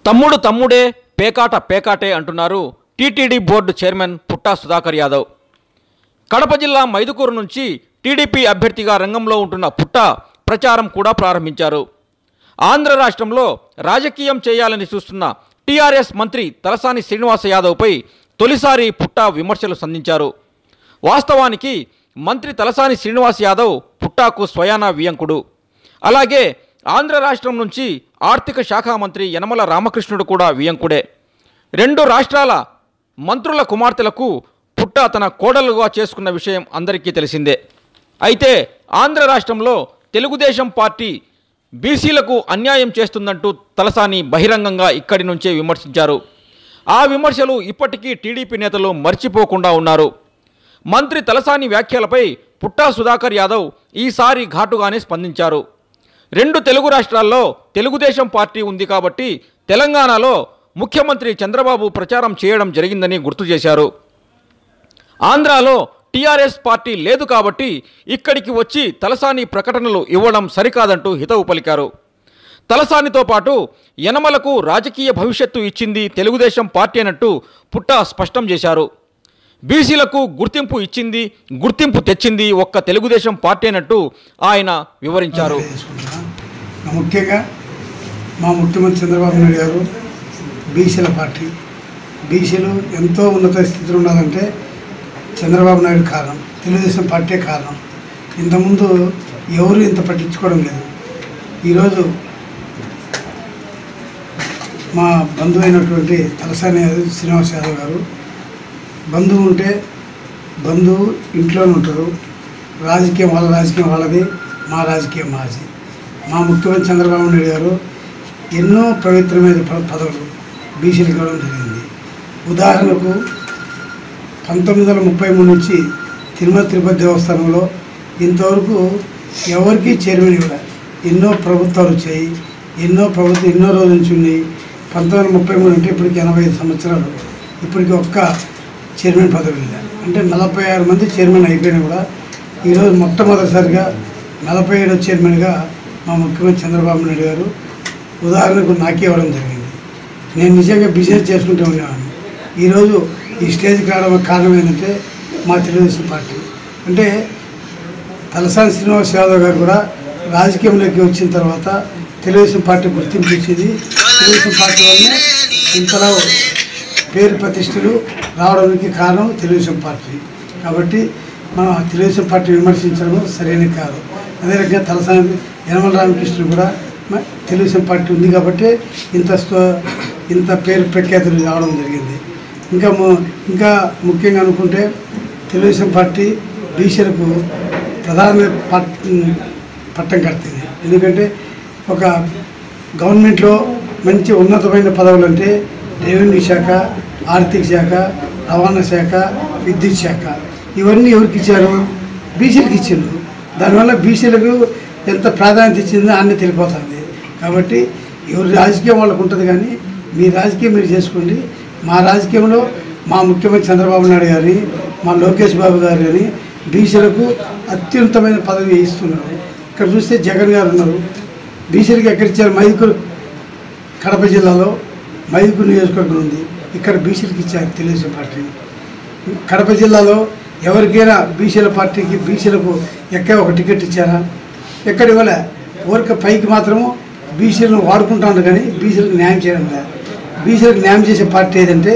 తమ్ముడు తమ్ముడే పేకాట పేకాటే అంటున్నారు టీటీడీ బోర్డు చైర్మన్ పుట్టా సుధాకర్ యాదవ్. కడప జిల్లా మైదుకూరు నుంచి టీడీపీ అభ్యర్థిగా రంగంలో ఉంటున్న పుట్టా ప్రచారం కూడా ప్రారంభించారు. ఆంధ్ర రాష్ట్రంలో రాజకీయం చేయాలని చూస్తున్న టీఆర్ఎస్ మంత్రి తలసాని శ్రీనివాస్ యాదవ్పై తొలిసారి పుట్టా విమర్శలు సంధించారు. వాస్తవానికి మంత్రి తలసాని శ్రీనివాస్ యాదవ్ పుట్టాకు స్వయానా వియంకుడు. అలాగే ఆంధ్ర రాష్ట్రం నుంచి ఆర్థిక శాఖ మంత్రి యనమల రామకృష్ణుడు కూడా వియంకుడే. రెండు రాష్ట్రాల మంత్రుల కుమార్తెలకు పుట్టా తన కోడలుగా చేసుకున్న విషయం అందరికీ తెలిసిందే. అయితే ఆంధ్ర రాష్ట్రంలో తెలుగుదేశం పార్టీ బీసీలకు అన్యాయం చేస్తుందంటూ తలసాని బహిరంగంగా ఇక్కడి నుంచే విమర్శించారు. ఆ విమర్శలు ఇప్పటికీ టీడీపీ నేతలు మర్చిపోకుండా ఉన్నారు. మంత్రి తలసాని వ్యాఖ్యలపై పుట్టా సుధాకర్ యాదవ్ ఈసారి ఘాటుగానే స్పందించారు. రెండు తెలుగు రాష్ట్రాల్లో తెలుగుదేశం పార్టీ ఉంది కాబట్టి తెలంగాణలో ముఖ్యమంత్రి చంద్రబాబు ప్రచారం చేయడం జరిగిందని గుర్తు చేశారు. ఆంధ్రాలో టీఆర్ఎస్ పార్టీ లేదు కాబట్టి ఇక్కడికి వచ్చి తలసాని ప్రకటనలు ఇవ్వడం సరికాదంటూ హితవు పలికారు. తలసానితో పాటు యనమలకు రాజకీయ భవిష్యత్తు ఇచ్చింది తెలుగుదేశం పార్టీ అన్నట్టు పుట్టా స్పష్టం చేశారు. బీసీలకు గుర్తింపు ఇచ్చింది, గుర్తింపు తెచ్చింది ఒక్క తెలుగుదేశం పార్టీ అన్నట్టు ఆయన వివరించారు. ముఖ్యంగా మా ముఖ్యమంత్రి చంద్రబాబు నాయుడు గారు బీసీల పార్టీ, బీసీలు ఎంతో ఉన్నత స్థితిలో ఉన్నదంటే చంద్రబాబు నాయుడు కారణం, తెలుగుదేశం పార్టీ కారణం. ఇంతకుముందు ఎవరు ఇంత పట్టించుకోవడం లేదు. ఈరోజు మా బంధువు అయినటువంటి తలసాని శ్రీనివాస్ యాదవ్ గారు, బంధువు ఉంటే బంధువు ఇంట్లోనే ఉంటారు, రాజకీయం వాళ్ళ రాజకీయం వాళ్ళది, మా రాజకీయం మాది. మా ముఖ్యమంత్రి చంద్రబాబు నాయుడు గారు ఎన్నో పవిత్రమైన పదవులు బీసీలకు ఇవ్వడం జరిగింది. ఉదాహరణకు 1933 నుంచి తిరుపతి దేవస్థానంలో ఇంతవరకు ఎవరికి చైర్మన్ ఇవ్వలేదు. ఎన్నో ప్రభుత్వాలు వచ్చాయి, ఎన్నో రోజుల నుంచి ఉన్నాయి. 1933 అంటే ఇప్పటికి 85 సంవత్సరాలు, ఇప్పటికి ఒక్క చైర్మన్ పదవి లేదు. అంటే 46 మంది చైర్మన్ అయిపోయినా కూడా ఈరోజు మొట్టమొదటిసారిగా 47వ చైర్మన్గా మా ముఖ్యమంత్రి చంద్రబాబు నాయుడు గారు ఉదాహరణకు నాకే ఇవ్వడం జరిగింది. నేను నిజంగా బిజినెస్ చేసుకుంటూ ఉండేవాడిని. ఈరోజు ఈ స్టేజ్కి రావడం కారణం ఏంటంటే మా తెలుగుదేశం పార్టీ. అంటే తలసాని శ్రీనివాస్ యాదవ్ గారు కూడా రాజకీయంలోకి వచ్చిన తర్వాత తెలుగుదేశం పార్టీ గుర్తింపు ఇచ్చింది. తెలుగుదేశం పార్టీ వల్లనే ఇంతలో పేరు ప్రతిష్టలు రావడానికి కారణం తెలుగుదేశం పార్టీ. కాబట్టి మనం తెలుగుదేశం పార్టీ విమర్శించడం సరైనది కాదు. అదే రకంగా తలసాని యనమల రామకృష్ణుడు కూడా తెలుగుదేశం పార్టీ ఉంది కాబట్టి ఇంత పేరు ప్రఖ్యాతులు రావడం జరిగింది. ఇంకా ముఖ్యంగా అనుకుంటే తెలుగుదేశం పార్టీ బీసీలకు ప్రధాన పట్టం కడుతుంది. ఎందుకంటే ఒక గవర్నమెంట్లో మంచి ఉన్నతమైన పదవులు అంటే రెవెన్యూ శాఖ, ఆర్థిక శాఖ, రవాణా శాఖ, విద్యుత్ శాఖ, ఇవన్నీ ఎవరికి ఇచ్చారు? బీసీలకు ఇచ్చారు. దానివల్ల బీసీలకు ఎంత ప్రాధాన్యత ఇచ్చిందో అన్నీ తెలిపోతుంది. కాబట్టి ఎవరి రాజకీయం వాళ్ళకు ఉంటుంది, కానీ మీ రాజకీయం మీరు చేసుకోండి. మా రాజకీయంలో మా ముఖ్యమంత్రి చంద్రబాబు నాయుడు గారిని, మా లోకేష్ బాబు గారు కానీ బీసీలకు అత్యున్నతమైన పదవి ఇస్తున్నారు. ఇక్కడ చూస్తే జగన్ గారు ఉన్నారు. బీసీలకు ఎక్కడిచ్చారు? మైదుకూరు, కడప జిల్లాలో మైదుకూరు నియోజకవర్గం ఉంది. ఇక్కడ బీసీలకు ఇచ్చారు తెలుగుదేశం పార్టీ. కడప జిల్లాలో ఎవరికైనా బీసీల పార్టీకి బీసీలకు ఎక్కడ ఒక టికెట్ ఇచ్చారా? ఎక్కడ ఇవ్వలే. ఊరిక పైకి మాత్రము బీసీలను వాడుకుంటాను, కానీ బీసీలకు న్యాయం చేయడం లేదు. బీసీలకు న్యాయం చేసే పార్టీ ఏదంటే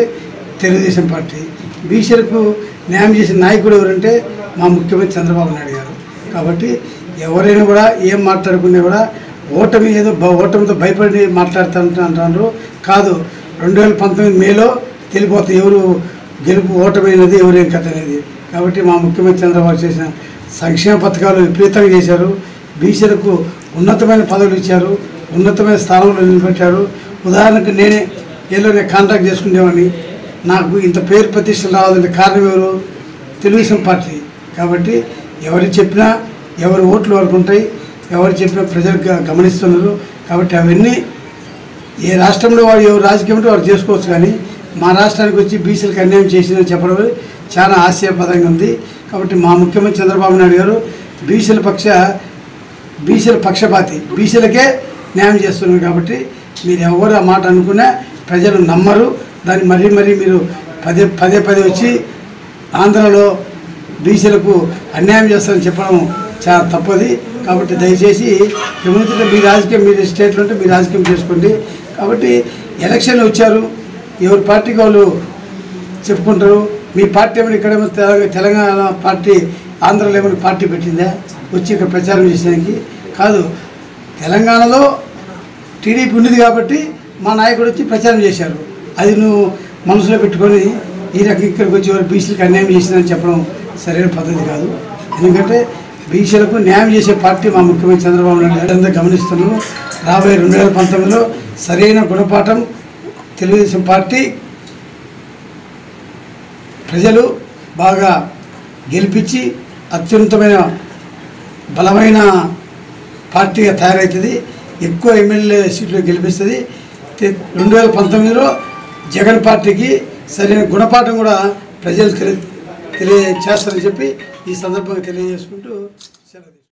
తెలుగుదేశం పార్టీ. బీసీలకు న్యాయం చేసే నాయకుడు ఎవరంటే మా ముఖ్యమంత్రి చంద్రబాబు నాయుడు గారు. కాబట్టి ఎవరైనా కూడా ఏం మాట్లాడుకున్నా కూడా ఓటమితో భయపడి మాట్లాడుతుంటారు కాదు. 2019 మేలో తెలిపోతాయి ఎవరు గెలుపు ఓటమైనది, ఎవరేం కథ అనేది. కాబట్టి మా ముఖ్యమంత్రి చంద్రబాబు చేసిన సంక్షేమ పథకాలు విపరీతంగా చేశారు. బీసీలకు ఉన్నతమైన పదవులు ఇచ్చారు, ఉన్నతమైన స్థానంలో నిలబెట్టారు. ఉదాహరణకు నేను కాంట్రాక్ట్ చేసుకునేవాడిని. నాకు ఇంత పేరు ప్రతిష్టలు రావాలంటే కారణం ఎవరు? తెలుగుదేశం పార్టీ. కాబట్టి ఎవరు చెప్పినా ఎవరి ఓట్లు వరకు ఉంటాయి, ఎవరు చెప్పినా ప్రజలు గమనిస్తున్నారు. కాబట్టి అవన్నీ ఏ రాష్ట్రంలో వాడు ఎవరు రాజకీయం ఉంటే వాడు చేసుకోవచ్చు, కానీ మా రాష్ట్రానికి వచ్చి బీసీలకు అన్యాయం చేసిందని చెప్పడం చాలా ఆశ్చర్యపదంగా ఉంది. కాబట్టి మా ముఖ్యమంత్రి చంద్రబాబు నాయుడు గారు బీసీల పక్షపాతి, బీసీలకే న్యాయం చేస్తున్నారు. కాబట్టి మీరు ఎవరు ఆ మాట అనుకున్నా ప్రజలు నమ్మరు. దాన్ని మరీ మీరు పదే వచ్చి ఆంధ్రలో బీసీలకు అన్యాయం చేస్తారని చెప్పడం చాలా తప్పది. కాబట్టి దయచేసి ఏమైతే మీ రాజకీయం, మీరు స్టేట్లో ఉంటే మీ రాజకీయం చేసుకోండి. కాబట్టి ఎలక్షన్లు వచ్చారు, ఎవరి పార్టీకి వాళ్ళు చెప్పుకుంటారు. మీ పార్టీ ఏమైనా ఇక్కడేమో తెలంగాణ పార్టీ ఆంధ్రలో ఏమైనా పార్టీ పెట్టిందా వచ్చి ఇక్కడ ప్రచారం చేసేదానికి? కాదు. తెలంగాణలో టీడీపీ ఉన్నది కాబట్టి మా నాయకుడు వచ్చి ప్రచారం చేశారు. అది నువ్వు మనసులో పెట్టుకొని ఈ రకంగా ఇక్కడికి వచ్చి ఎవరు బీసీలకు అన్యాయం చేసిందని చెప్పడం సరైన పద్ధతి కాదు. ఎందుకంటే బీసీలకు న్యాయం చేసే పార్టీ మా ముఖ్యమంత్రి చంద్రబాబు నాయుడు గారు గమనిస్తున్నాము. రాబోయే 2019లో సరైన గుణపాఠం తెలుగుదేశం పార్టీ ప్రజలు బాగా గెలిపించి అత్యున్నతమైన బలమైన పార్టీగా తయారవుతుంది. ఎక్కువ ఎమ్మెల్యే సీట్లు గెలిపిస్తుంది. 2019లో జగన్ పార్టీకి సరైన గుణపాఠం కూడా ప్రజలు తెలియచేస్తారని చెప్పి ఈ సందర్భంగా తెలియజేసుకుంటూ సెలవు.